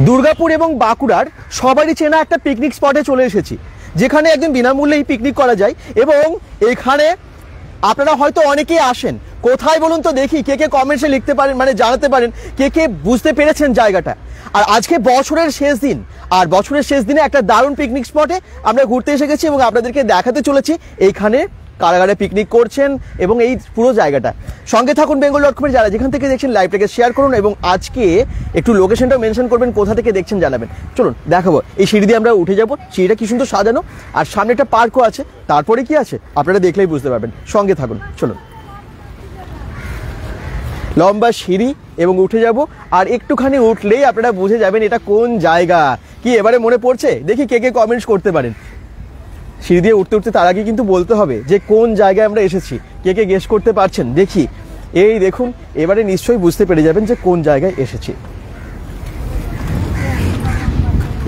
দুর্গাপুর এবং বাঁকুড়ার সবারই চেনা একটা পিকনিক স্পটে চলে এসেছি, যেখানে একদম বিনামূল্যেই পিকনিক করা যায়। এবং এখানে আপনারা হয়তো অনেকেই আসেন। কোথায় বলুন তো দেখি, কে কে কমেন্টসে লিখতে পারেন, মানে জানাতে পারেন কে কে বুঝতে পেরেছেন জায়গাটা। আর আজকে বছরের শেষ দিন, আর বছরের শেষ দিনে একটা দারুণ পিকনিক স্পটে আমরা ঘুরতে এসে গেছি এবং আপনাদেরকে দেখাতে চলেছি এইখানে কারাগারে পিকনিক করছেন এবং এই পুরো জায়গাটা। সঙ্গে থাকুন bengal.com, যারা যেখান থেকে দেখছেন লাইভটাকে শেয়ার করুন এবং আজকে একটু লোকেশনটা মেনশন করবেন, কোথা থেকে দেখছেন জানাবেন। চলুন দেখাবো। এই সিঁড়ি দিয়ে আমরা উঠে যাবো, সিঁড়িটা কি সুন্দর সাজানো, আর সামনে একটা পার্কও আছে। তারপরে কি আছে আপনারা দেখলেই বুঝতে পারবেন। সঙ্গে থাকুন, চলুন। লম্বা সিঁড়ি এবং উঠে যাব, আর একটুখানি উঠলেই আপনারা বুঝে যাবেন এটা কোন জায়গা। কি এবারে মনে পড়ছে? দেখি কে কে কমেন্টস করতে পারেন। সিঁড়ি দিয়ে উঠতে উঠতে তার আগে কিন্তু বলতে হবে যে কোন জায়গায় আমরা এসেছি। কে কে গেস করতে পারছেন দেখি। এই দেখুন, এবারে নিশ্চয়ই বুঝতে পেরে যাবেন যে কোন জায়গায় এসেছি।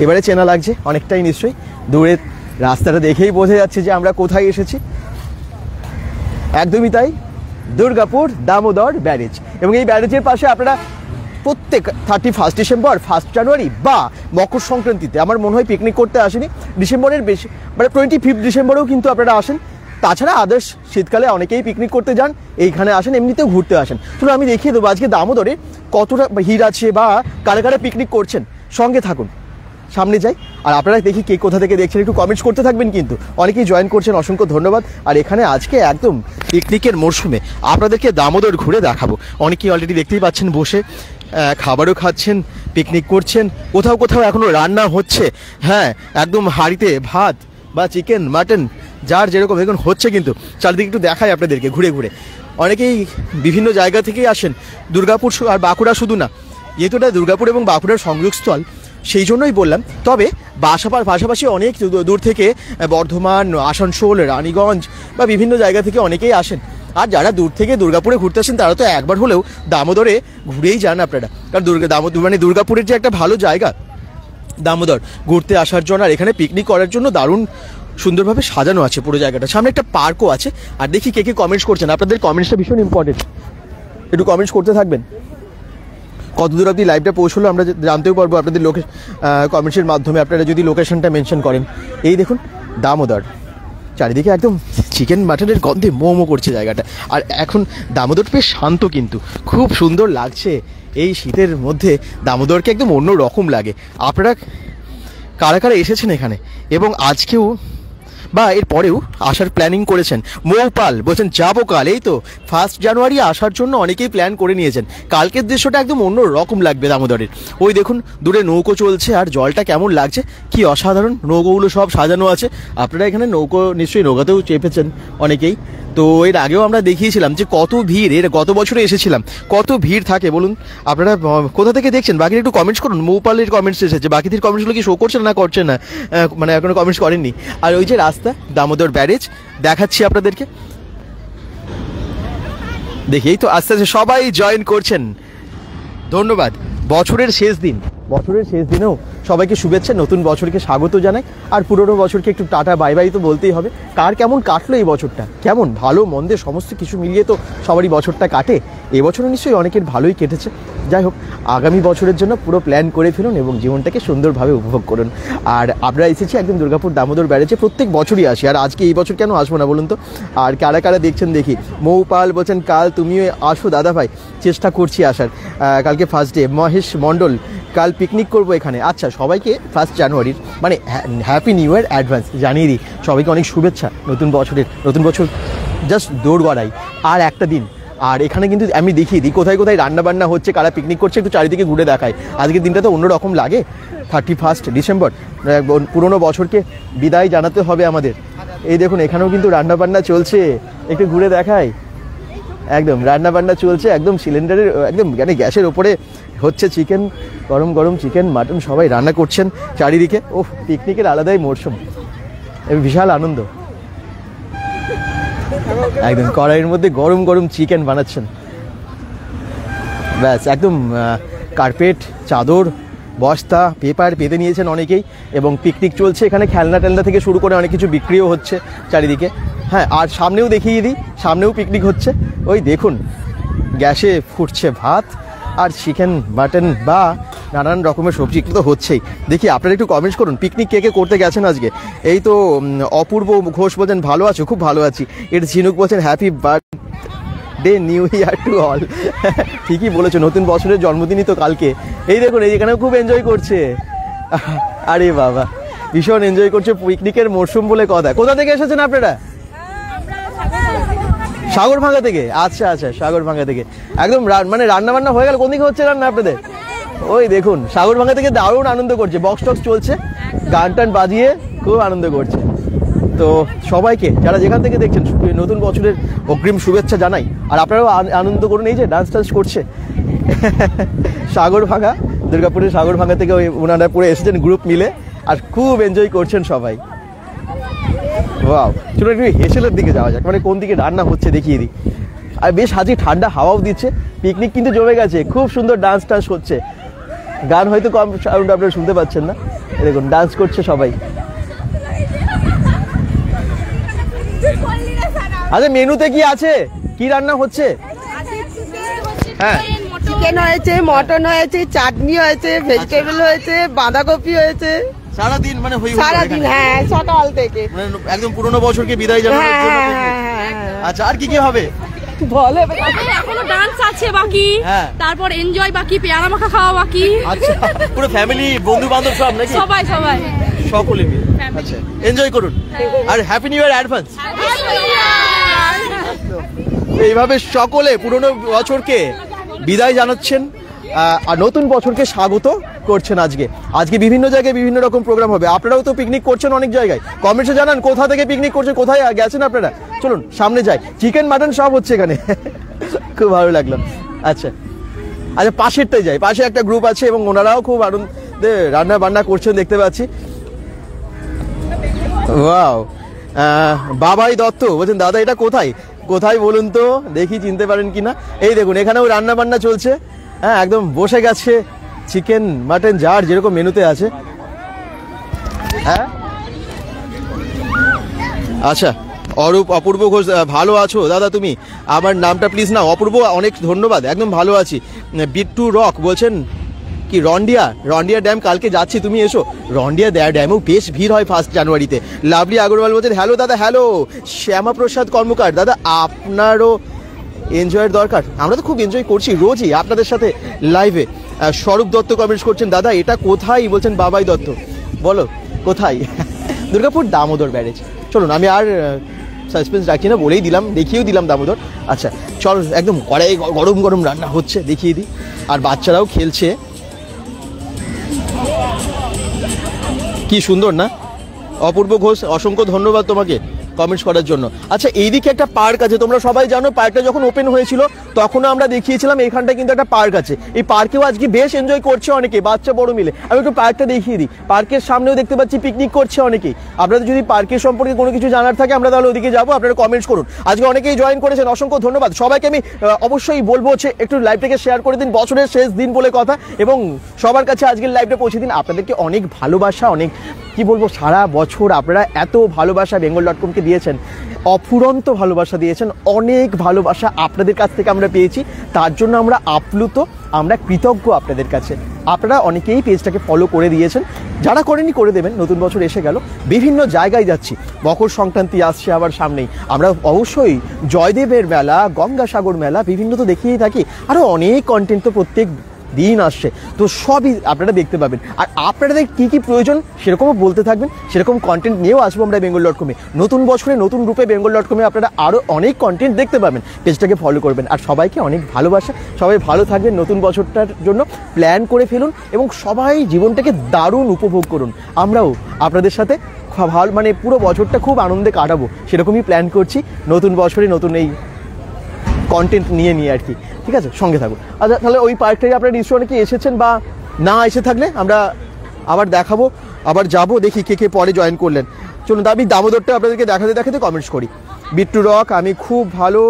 এবারে চেনা লাগছে অনেকটাই নিশ্চয়ই, দূরের রাস্তাটা দেখেই বোঝা যাচ্ছে যে আমরা কোথায় এসেছি। একদমই তাই, দুর্গাপুর দামোদর ব্যারেজ। এবং এই ব্যারেজের পাশে আপনারা প্রত্যেক 31 ডিসেম্বর, 1 জানুয়ারি বা মকর সংক্রান্তিতে আমার মনে হয় পিকনিক করতে আসেনি, ডিসেম্বরের বেশি মানে 25 ডিসেম্বরেও কিন্তু আপনারা আসেন। তাছাড়া আদার্স শীতকালে অনেকেই পিকনিক করতে যান, এইখানে আসেন, এমনিতেও ঘুরতে আসেন। চলো আমি দেখিয়ে দেবো আজকে দামোদরে কতটা ভিড় আছে বা কারা কারা পিকনিক করছেন। সঙ্গে থাকুন, সামনে যাই। আর আপনারা দেখি কে কোথা থেকে দেখছেন, একটু কমেন্টস করতে থাকবেন কিন্তু। অনেকেই জয়েন করছেন, অসংখ্য ধন্যবাদ। আর এখানে আজকে একদম পিকনিকের মরশুমে আপনাদেরকে দামোদর ঘুরে দেখাবো। অনেকেই অলরেডি দেখতেই পাচ্ছেন বসে খাবারও খাচ্ছেন, পিকনিক করছেন। কোথাও কোথাও এখনও রান্না হচ্ছে, হ্যাঁ একদম হাঁড়িতে ভাত বা চিকেন মাটন যার যেরকম এখন হচ্ছে। কিন্তু চারিদিকে একটু দেখাই আপনাদেরকে ঘুরে ঘুরে। অনেকেই বিভিন্ন জায়গা থেকেই আসেন, দুর্গাপুর আর বাঁকুড়া শুধু না, যেহেতু এটা দুর্গাপুর এবং বাঁকুড়ার সংযোগস্থল সেই জন্যই বললাম। তবে পাশাপাশি অনেক দূর থেকে বর্ধমান, আসানসোল, রানীগঞ্জ বা বিভিন্ন জায়গা থেকে অনেকেই আসেন। আর যারা দূর থেকে দুর্গাপুরে ঘুরতে আসেন তারা তো একবার হলেও দামোদরে ঘুরেই যান আপনারা। কারণ দুর্গাপুরের যে একটা ভালো জায়গা দামোদর ঘুরতে আসার জন্য, আর এখানে পিকনিক করার জন্য দারুণ সুন্দরভাবে সাজানো আছে পুরো জায়গাটা। সামনে একটা পার্কও আছে। আর দেখি কে কে কমেন্টস করছেন, আপনাদের কমেন্টসটা ভীষণ ইম্পর্টেন্ট, একটু কমেন্টস করতে থাকবেন। কত দূর অবধি লাইভটা পৌঁছলো আমরা জানতেও পারবো আপনাদের কমেন্টসের মাধ্যমে, আপনারা যদি লোকেশনটা মেনশন করেন। এই দেখুন দামোদর, চারিদিকে একদম চিকেন মাটনের গন্ধে মোমো করছে জায়গাটা। আর এখন দামোদর বেশ শান্ত, কিন্তু খুব সুন্দর লাগছে এই শীতের মধ্যে। দামোদরকে একদম অন্য রকম লাগে। আপনারা কারা কারা এসেছেন এখানে এবং আজকেও বা এর পরেও আসার প্ল্যানিং করেছেন? মৌপাল বলছেন যাবো কাল। এই তো 1 জানুয়ারি আসার জন্য অনেকেই প্ল্যান করে নিয়েছেন। কালকের দৃশ্যটা একদম অন্য রকম লাগবে দামোদরের। ওই দেখুন দূরে নৌকো চলছে, আর জলটা কেমন লাগছে, কি অসাধারণ। নৌকোগুলো সব সাজানো আছে। আপনারা এখানে নিশ্চয়ই নৌকাতেও চেপেছেন অনেকেই। তো এর আগেও আমরা দেখিয়েছিলাম যে কত ভিড়, এর গত বছরে এসেছিলাম, কত ভিড় থাকে বলুন। আপনারা কোথা থেকে দেখছেন বাকির একটু কমেন্টস করুন। মৌপালের কমেন্টস এসেছে, বাকিদের কমেন্টসগুলো কি শো করছেন না করছেন না, মানে এখনো কমেন্টস করেননি। আর ওই যে রাস্তা দামোদর ব্যারেজ দেখাচ্ছি আপনাদেরকে, দেখি। এই তো আস্তে আস্তে সবাই জয়েন করছেন, ধন্যবাদ। বছরের শেষ দিনেও সবাইকে শুভেচ্ছা, নতুন বছরকে স্বাগত জানাই। আর পুরনো বছরকে একটু টাটা বাই বাই তো বলতেই হবে। কার কেমন কাটলো এই বছরটা, কেমন ভালো মন্দে সমস্ত কিছু মিলিয়ে তো সবারই বছরটা কাটে। এবছরও নিশ্চয়ই অনেকের ভালোই কেটেছে। যাই হোক, আগামী বছরের জন্য পুরো প্ল্যান করে ফেলুন এবং জীবনটাকে সুন্দরভাবে উপভোগ করুন। আর আমরা এসেছি একদম দুর্গাপুর দামোদর ব্যারেজে, প্রত্যেক বছরই আসি। আর আজকে এই বছর কেন আসবো না বলুন তো? আর কারা কারা দেখছেন দেখি। মৌপাল বলছেন কাল তুমিও আসো দাদা ভাই, চেষ্টা করছি আসার। কালকে ফার্স্ট ডে। মহেশ মণ্ডল কাল পিকনিক করবো এখানে। আচ্ছা, সবাইকে 1 জানুয়ারির মানে হ্যাপি নিউ ইয়ার অ্যাডভান্স জানিয়ে দিই। সবাইকে অনেক শুভেচ্ছা নতুন বছরের। নতুন বছর জাস্ট দৌড় গড়াই আর একটা দিন। আর এখানে কিন্তু আমি দেখিয়ে দিই কোথায় কোথায় রান্নাবান্না হচ্ছে, কারা পিকনিক করছে, একটু চারিদিকে ঘুরে দেখায়। আজকের দিনটা তো অন্যরকম লাগে। 31 ডিসেম্বর, পুরনো বছরকে বিদায় জানাতে হবে আমাদের। এই দেখুন এখানেও কিন্তু রান্নাবান্না চলছে, একটু ঘুরে দেখায়। একদম রান্নাবান্না চলছে, একদম সিলিন্ডারের একদম মানে গ্যাসের ওপরে হচ্ছে চিকেন, গরম গরম চিকেন মাটন সবাই রান্না করছেন চারিদিকে। ও পিকনিকের আলাদাই মরশুম, বিশাল আনন্দ। একদম কড়াইয়ের মধ্যে গরম গরম চিকেন বানাচ্ছেন, ব্যাস একদম কার্পেট, চাদর, বস্তা, পেপার পেতে নিয়েছেন অনেকেই এবং পিকনিক চলছে। এখানে খেলনা টেলনা থেকে শুরু করে অনেক কিছু বিক্রিও হচ্ছে চারিদিকে। হ্যাঁ, আর সামনেও দেখিয়ে দিই, সামনেও পিকনিক হচ্ছে। ওই দেখুন গ্যাসে ফুটছে ভাত আর চিকেন মাটন বা নানান রকমের সবজি এগুলো তো হচ্ছেই। দেখি আপনারা একটু কমেন্টস করুন, পিকনিক কে কে করতে গেছেন আজকে। এই তো অপূর্ব ঘোষ বলছেন ভালো আছো, খুব ভালো আছি। এটা ঝিনুক বলছেন happy birthday new year to all. ঠিকই বলেছো, নতুন বছরের জন্মদিনই তো কালকে। এই দেখুন এই এখানে খুব এনজয় করছে। আরে বাবা, ভীষণ এনজয় করছে, পিকনিকের মরশুম বলে কথা। কোথা থেকে এসেছেন আপনারা? সাগরভাঙ্গা থেকে। আচ্ছা আচ্ছা, সাগরভাঙ্গা থেকে। একদম মানে রান্না বান্না হয়ে গেল? কোন দিকে হচ্ছে রান্না আপনাদের? ওই দেখুন সাগরভাঙ্গা থেকে দারুণ আনন্দ করছে, বক্স টক্স চলছে, গান টান বাজিয়ে খুব আনন্দ করছে। তো সবাইকে যারা যেখান থেকে দেখছেন নতুন বছরের অগ্রিম শুভেচ্ছা জানাই। আর আপনারাও আনন্দ করুন। এই যে ডান্স টান্স করছে সাগরভাঙ্গা, দুর্গাপুরের সাগরভাঙ্গা থেকে ওই ওনারা পুরো এসেছেন গ্রুপ মিলে, আর খুব এনজয় করছেন সবাই। ওয়াও, চলো একটু হেসেলের দিকে যাওয়া যাক, মানে কোন দিকে রান্না হচ্ছে দেখিয়ে দিই। আর বেশ হাজি ঠান্ডা হাওয়াও দিচ্ছে, পিকনিক কিন্তু জমে গেছে, খুব সুন্দর ডান্স টান্স হচ্ছে। গান হয়তো কম সাউন্ড আপনারা শুনতে পাচ্ছেন না, দেখুন ডান্স করছে সবাই। আচ্ছা মেনুতে কি আছে, কি রান্না হচ্ছে? হ্যাঁ, চিকেন হয়েছে, মটন হয়েছে, চাটনি হয়েছে, ভেজিটেবল হয়েছে, বাঁধাকপি হয়েছে। সারাদিন মানে সারাদিন, হ্যাঁ, সকাল থেকে একদম পুরনো বছরকে বিদায় জানানোর জন্য। আচ্ছা আর কি কি হবে বলে? এখনো ডান্স আছে বাকি, হ্যাঁ। তারপর এনজয় বাকি, পেয়ারা মাখা খাওয়া বাকি। আচ্ছা, পুরো ফ্যামিলি বন্ধু বান্ধব সব নাকি? সবাই সবাই সকলে মিলে। আচ্ছা এনজয় করুন, আর হ্যাপি নিউ ইয়ার অ্যাডভান্স। এইভাবে সকলে পুরনো বছরকে বিদায় জানাচ্ছেন আর নতুন বছরকে স্বাগত করছেন। আজকে বিভিন্ন জায়গায় বিভিন্ন রকম প্রোগ্রাম হবে। আপনারাও তো পিকনিক করছেন অনেক জায়গায়, কমেন্টসে জানান কোথা থেকে পিকনিক করছেন, কোথায় গেছেন আপনারা। চলুন সামনে যাই, চিকেন মাটন সব হচ্ছে এখানে। খুব ভালো লাগলো। আচ্ছা আচ্ছা, পাশেরটাই যাই, পাশে একটা গ্রুপ আছে এবং ওনারাও খুব আনন্দে রান্না বান্না করছেন দেখতে পাচ্ছি। ওয়াও, বাবাই দত্ত বলছেন দাদা এটা কোথায় কোথায় বলুন তো দেখি চিনতে পারেন কিনা। এই দেখুন এখানেও রান্না বান্না চলছে, হ্যাঁ একদম বসে গেছে, চিকেন মাটন যার যেরকম মেনুতে আছে। হ্যাঁ আচ্ছা, অপূর্ব ঘোষ ভালো আছো দাদা তুমি? আমার নামটা প্লিজ না। অপূর্ব অনেক ধন্যবাদ, একদম ভালো আছি। বিট্টু রক বলছেন কি রন্ডিয়া ড্যাম কালকে যাচ্ছি, তুমি এসো। রন্ডিয়া ড্যামেও বেশ ভিড় হয় 1 জানুয়ারিতে। লাভলি আগরওয়াল বলছেন হ্যালো দাদা। হ্যালো শ্যামাপ্রসাদ কর্মকার, দাদা আপনারও এনজয়ের দরকার। আমরা তো খুব এনজয় করছি রোজই আপনাদের সাথে লাইভে। স্বরূপ দত্ত কমেন্টস করছেন দাদা এটা কোথায়, বলছেন বাবাই দত্ত। বলো কোথায়? দুর্গাপুর দামোদর ব্যারেজ। চলুন আমি আর সাসপেন্স রাখি না, বলেই দিলাম, দেখিয়েও দিলাম দামোদর। আচ্ছা চল, একদম কড়াই গরম গরম রান্না হচ্ছে, দেখিয়ে দিই। আর বাচ্চারাও খেলছে, কি সুন্দর না? অপূর্ব ঘোষ অসংখ্য ধন্যবাদ তোমাকে কমেন্টস করার জন্য। আচ্ছা এইদিকে একটা পার্ক আছে, তোমরা সবাই জানো পার্কটা যখন ওপেন হয়েছিল তখনও আমরা দেখিয়েছিলাম এইখানটা কিন্তু একটা পার্ক আছে। এই পার্কেও আজকে বেশ এনজয় করছে অনেকে, বাচ্চা বড় মিলে। আমি একটু পার্কটা দেখিয়ে দিই। পার্কের সামনেও দেখতে পাচ্ছি পিকনিক করছে অনেকেই। আপনাদের যদি পার্কের সম্পর্কে কোনো কিছু জানার থাকে আমরা তাহলে ওদিকে যাবো, আপনারা কমেন্টস করুন। আজকে অনেকেই জয়েন করেছেন, অসংখ্য ধন্যবাদ সবাইকে। আমি অবশ্যই বলবো হচ্ছে একটু লাইভটাকে শেয়ার করে দিন, বছরের শেষ দিন বলে কথা, এবং সবার কাছে আজকের লাইভটা পৌঁছে দিন। আপনাদেরকে অনেক ভালোবাসা, অনেক কি বলবো, সারা বছর আপনারা এত ভালোবাসা bengal.com-কে দিয়েছেন, অফুরন্ত ভালোবাসা দিয়েছেন, অনেক ভালোবাসা আপনাদের কাছ থেকে আমরা পেয়েছি। তার জন্য আমরা আপ্লুত, আমরা কৃতজ্ঞ আপনাদের কাছে। আপনারা অনেকেই পেজটাকে ফলো করে দিয়েছেন, যারা করেনি করে দেবেন। নতুন বছর এসে গেল, বিভিন্ন জায়গায় যাচ্ছি, মকর সংক্রান্তি আসছে আবার সামনেই। আমরা অবশ্যই জয়দেবের মেলা, গঙ্গাসাগর মেলা বিভিন্ন তো দেখিয়েই থাকি, আরও অনেক কন্টেন্ট তো প্রত্যেক দিন আসছে, তো সবই আপনারা দেখতে পাবেন। আর আপনাদের কি কি প্রয়োজন সেরকমও বলতে থাকবেন, সেরকম কন্টেন্ট নিয়েও আসবো আমরা bengal.com-এ। নতুন বছরে নতুন রূপে bengal.com-এ আপনারা আরও অনেক কন্টেন্ট দেখতে পাবেন। পেজটাকে ফলো করবেন, আর সবাইকে অনেক ভালোবাসা। সবাই ভালো থাকবেন, নতুন বছরটার জন্য প্ল্যান করে ফেলুন এবং সবাই জীবনটাকে দারুণ উপভোগ করুন। আমরাও আপনাদের সাথে ভালো, মানে পুরো বছরটা খুব আনন্দে কাটাবো সেরকমই প্ল্যান করছি। নতুন বছরে নতুন এই কন্টেন্ট নিয়ে আর কি, ঠিক আছে? সঙ্গে থাকুন। আচ্ছা তাহলে ওই পার্কটাই আপনারা নিশ্চয়ই অনেকে এসেছেন, বা না এসে থাকলে আমরা আবার দেখাবো, আবার যাব, দেখি কে কে পরে জয়েন করলেন। চলুন আমি দামোদরটা আপনাদেরকে দেখাতে কমেন্টস করি। বিট্টু রক আমি খুব ভালো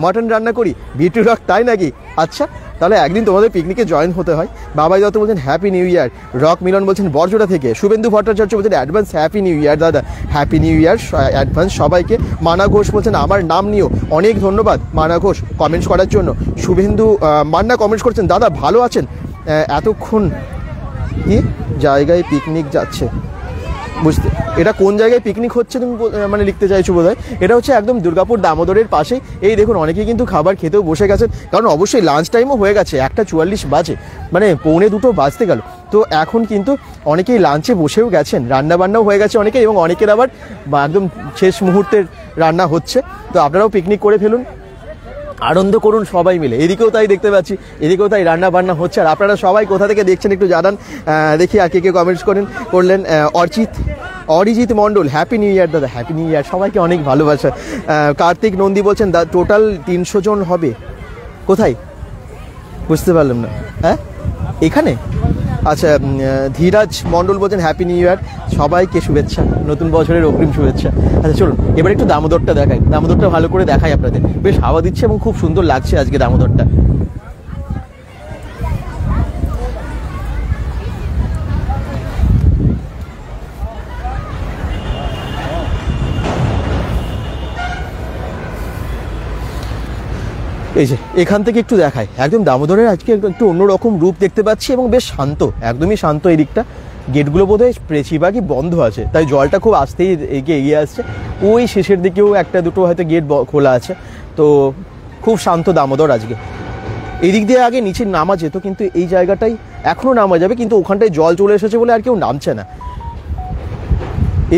মটন রান্না করি। বিট্টু রক তাই নাকি? আচ্ছা তাহলে একদিন তোমাদের পিকনিকে জয়েন হতে হয়। বাবাই দত্ত বলছেন হ্যাপি নিউ ইয়ার। রক মিলন বলছেন বরজোড়া থেকে। শুভেন্দু ভট্টাচার্য বলছেন অ্যাডভান্স হ্যাপি নিউ ইয়ার দাদা, হ্যাপি নিউ ইয়ার অ্যাডভান্স সবাইকে। মানা ঘোষ বলছেন আমার নাম নিও, অনেক ধন্যবাদ মানা ঘোষ কমেন্টস করার জন্য। শুভেন্দু মান্না কমেন্টস করছেন দাদা ভালো আছেন? এতক্ষণ কি জায়গায় পিকনিক যাচ্ছে বুঝতে, এটা কোন জায়গায় পিকনিক হচ্ছে তুমি মানে লিখতে চাইছো বোধহয়। এটা হচ্ছে একদম দুর্গাপুর দামোদরের পাশে। এই দেখুন অনেকেই কিন্তু খাবার খেতেও বসে গেছেন, কারণ অবশ্যই লাঞ্চ টাইমও হয়ে গেছে, 1:44 বাজে, মানে 1:45 বাজতে গেল। তো এখন কিন্তু অনেকেই লাঞ্চে বসেও গেছেন, রান্নাবান্নাও হয়ে গেছে অনেকের, এবং অনেকের আবার একদম শেষ মুহূর্তের রান্না হচ্ছে। তো আপনারাও পিকনিক করে ফেলুন, আনন্দ করুন সবাই মিলে। এদিকেও তাই দেখতে পাচ্ছি, এদিকেও তাই রান্না বান্না হচ্ছে। আর আপনারা সবাই কোথা থেকে দেখছেন একটু জানান, দেখি আর কে কমেন্টস করলেন। অরিজিৎ মণ্ডল, হ্যাপি নিউ ইয়ার দাদা, হ্যাপি নিউ ইয়ার, সবাইকে অনেক ভালোবাসা। কার্তিক নন্দী বলছেন টোটাল 300 জন হবে। কোথায় বুঝতে পারলাম না, হ্যাঁ এখানে? আচ্ছা, ধীরাজ মণ্ডল বলছেন হ্যাপি নিউ ইয়ার, সবাইকে শুভেচ্ছা, নতুন বছরের অগ্রিম শুভেচ্ছা। আচ্ছা চলুন এবার একটু দামোদরটা দেখাই, দামোদরটা ভালো করে দেখাই আপনাদের। বেশ হাওয়া দিচ্ছে এবং খুব সুন্দর লাগছে আজকে দামোদরটা। এই যে এখান থেকে একটু দেখায়, একদম দামোদরের আজকে একটু অন্যরকম রূপ দেখতে পাচ্ছি, এবং বেশ শান্ত, একদমই শান্ত এই দিকটা। গেটগুলো বোধহয় বেশিরভাগই বন্ধ আছে, তাই জলটা খুব আস্তেই এগিয়ে আসছে। ওই শেষের দিকেও একটা দুটো হয়তো গেট খোলা আছে। তো খুব শান্ত দামোদর আজকে। এই দিক দিয়ে আগে নিচে নামা যেত, কিন্তু এই জায়গাটাই এখনও নামা যাবে, কিন্তু ওখানটায় জল চলে এসেছে বলে আর কেউ নামছে না।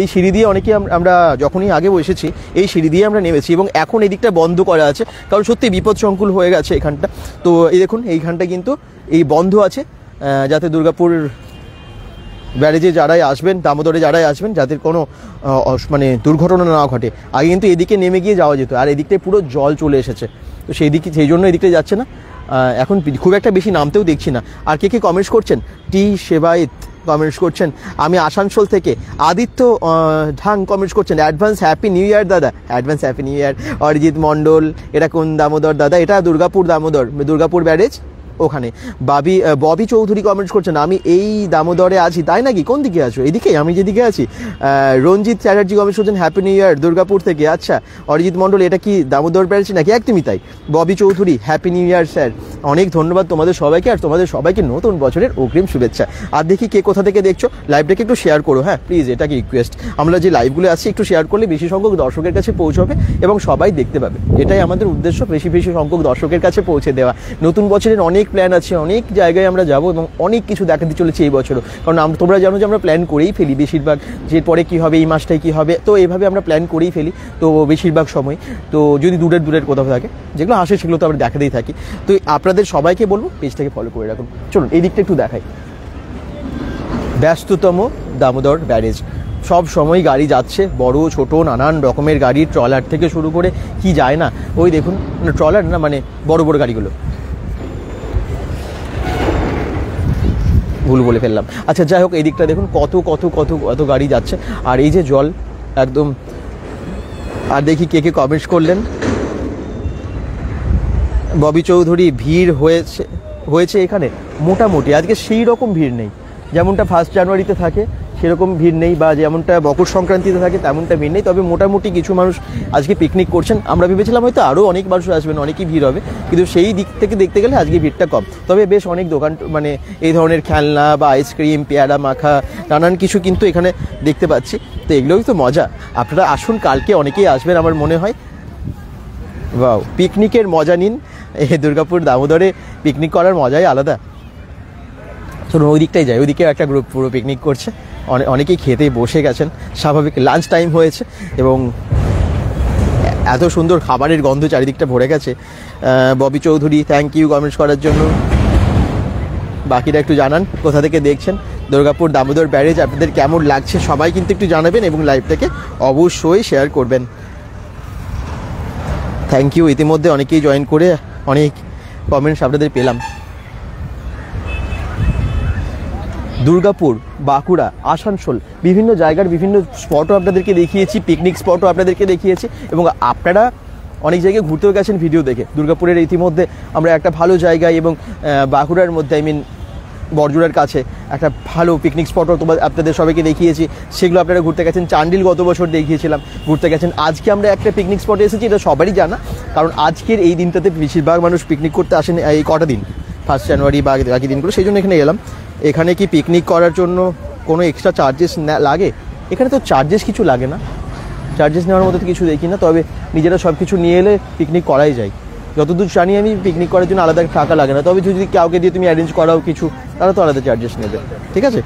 এই সিঁড়ি দিয়ে অনেকে আমরা যখনই আগে এসেছি এই সিঁড়ি দিয়ে আমরা নেমেছি, এবং এখন এই দিকটা বন্ধ করা আছে, কারণ সত্যি বিপদসংকুল হয়ে গেছে এখানটা। তো এই দেখুন এইখানটা কিন্তু এই বন্ধ আছে, যাতে দুর্গাপুর ব্যারেজে যারাই আসবেন, দামোদরে যারাই আসবেন, যাদের কোনো মানে দুর্ঘটনা না ঘটে। আগে কিন্তু এদিকে নেমে গিয়ে যাওয়া যেত, আর এদিকটায় পুরো জল চলে এসেছে, তো সেই জন্য এদিকটা যাচ্ছে না। এখন খুব একটা বেশি নামতেও দেখছি না। আর কে কমেন্টস করছেন, সেবায়েত কমেন্টস করছেন, আমি আসানসোল থেকে। আদিত্য ঢাং কমেন্টস করছেন, অ্যাডভান্স হ্যাপি নিউ ইয়ার দাদা, advance happy new year. Arijit Mondal, এটা কোন দামোদর দাদা? এটা দুর্গাপুর দামোদর, দুর্গাপুর ব্যারেজ ওখানে। ববি চৌধুরী কমেন্টস করছেন, আমি এই দামোদরে আছি। তাই নাকি? কোন দিকে আছো? এদিকে, আমি যেদিকে আছি। রঞ্জিত চ্যাটার্জি কমেন্টস করছেন হ্যাপি নিউ ইয়ার দুর্গাপুর থেকে। আচ্ছা অরিজিৎ মণ্ডল, এটা কি দামোদর ব্যারেজ নাকি? একদমই তাই। ববি চৌধুরী, হ্যাপি নিউ ইয়ার স্যার, অনেক ধন্যবাদ তোমাদের সবাইকে, আর তোমাদের সবাইকে নতুন বছরের অগ্রিম শুভেচ্ছা। আর দেখি কে কোথা থেকে দেখছো, লাইভটাকে একটু শেয়ার করো, হ্যাঁ প্লিজ, এটা কি রিকোয়েস্ট। আমরা যে লাইভগুলো আসছি একটু শেয়ার করলে বেশি সংখ্যক দর্শকের কাছে পৌঁছবে এবং সবাই দেখতে পাবে। এটাই আমাদের উদ্দেশ্য, বেশি সংখ্যক দর্শকের কাছে পৌঁছে দেওয়া। নতুন বছরের অনেক প্ল্যান আছে, অনেক জায়গায় আমরা যাব এবং অনেক কিছু দেখাতে চলেছি এই বছরও, কারণ তোমরা জানো যে আমরা প্ল্যান করেই ফেলি বেশিরভাগ, যে পরে কী হবে, এই মাসটায় কী হবে, তো এইভাবে আমরা প্ল্যান করেই ফেলি তো বেশিরভাগ সময়। তো যদি দূরের কোথাও থাকে, যেগুলো আসে সেগুলো তো আমরা দেখাতেই থাকি। তো আপনাদের সবাইকে বলবো পেজটাকে ফলো করে রাখুন। চলুন এই দিকটা একটু দেখাই। ব্যস্ততম দামোদর ব্যারেজ, সব সময় গাড়ি যাচ্ছে, বড় ছোট নানান রকমের গাড়ি, ট্রলার থেকে শুরু করে কি যায় না। ওই দেখুন, ট্রলার না মানে বড় গাড়িগুলো, ভুল বলে ফেললাম। আচ্ছা যাই হোক, এই দিকটা দেখুন কত গাড়ি যাচ্ছে, আর এই যে জল একদম। আর দেখি কে কমেন্টস করলেন। ববি চৌধুরী, ভিড় হয়েছে এখানে মোটামুটি, আজকে সেই রকম ভিড় নেই, যেমনটা 1 জানুয়ারিতে থাকে সেরকম ভিড় নেই, বা যেমনটা মকর সংক্রান্তিতে থাকে তেমনটা ভিড় নেই। তবে মোটামুটি কিছু মানুষ আজকে পিকনিক করছেন। আমরা ভেবেছিলাম হয়তো আরও অনেক মানুষ আসবেন, অনেকই ভিড় হবে, কিন্তু সেই দিক থেকে দেখতে গেলে আজকে ভিড়টা কম। তবে বেশ অনেক দোকান, মানে এই ধরনের খেলনা বা আইসক্রিম, পেয়ারা মাখা, নানান কিছু কিন্তু এখানে দেখতে পাচ্ছি। তো এগুলোই তো মজা। আপনারা আসুন, কালকে অনেকেই আসবেন আমার মনে হয়। বাও, পিকনিকের মজা নিন। এই দুর্গাপুর দামোদরে পিকনিক করার মজাই আলাদা। চলুন ওই দিকটাই যাই, ওইদিকেও একটা গ্রুপ পুরো পিকনিক করছে, অনেকেই খেতে বসে গেছেন। স্বাভাবিক লাঞ্চ টাইম হয়েছে এবং এত সুন্দর খাবারের গন্ধ চারিদিকটা ভরে গেছে। Bobby Chowdhury, thank you comments করার জন্য। বাকিরা একটু জানান কোথা থেকে দেখছেন দুর্গাপুর দামোদর ব্যারেজ, আপনাদের কেমন লাগছে সবাই কিন্তু একটু জানাবেন এবং লাইভটাকে অবশ্যই শেয়ার করবেন। থ্যাংক ইউ, ইতিমধ্যে অনেকেই জয়েন করে অনেক কমেন্টস আপনাদের পেলাম। দুর্গাপুর, বাঁকুড়া, আসানসোল, বিভিন্ন জায়গার বিভিন্ন স্পটও আপনাদেরকে দেখিয়েছি, পিকনিক স্পটও আপনাদেরকে দেখিয়েছি, এবং আপনারা অনেক জায়গায় ঘুরতেও গেছেন ভিডিও দেখে। দুর্গাপুরের ইতিমধ্যে আমরা একটা ভালো জায়গায় এবং বাঁকুড়ার মধ্যে বড়জোড়ার কাছে একটা ভালো পিকনিক স্পটও আপনাদের সবাইকে দেখিয়েছি, সেগুলো আপনারা ঘুরতে গেছেন। চান্ডিল গত বছর দেখিয়েছিলাম, ঘুরতে গেছেন। আজকে আমরা একটা পিকনিক স্পটে এসেছি, এটা সবারই জানা, কারণ আজকের এই দিনটাতে বেশিরভাগ মানুষ পিকনিক করতে আসেন এই কটা দিন, 1 জানুয়ারি বা বাকি দিনগুলো, সেই জন্য এখানে এলাম। এখানে কি পিকনিক করার জন্য কোনো এক্সট্রা চার্জেস লাগে? এখানে তো চার্জেস কিছু লাগে না, চার্জেস নেওয়ার মতো তো কিছু দেখি না। তবে নিজেরা সব কিছু নিয়ে এলে পিকনিক করাই যায়। যতদূর জানি আমি পিকনিক করার জন্য আলাদা টাকা লাগে না। তবে যদি কাউকে দিয়ে তুমি অ্যারেঞ্জ করাও কিছু, তারা তো আলাদা চার্জেস নেবে। ঠিক আছে,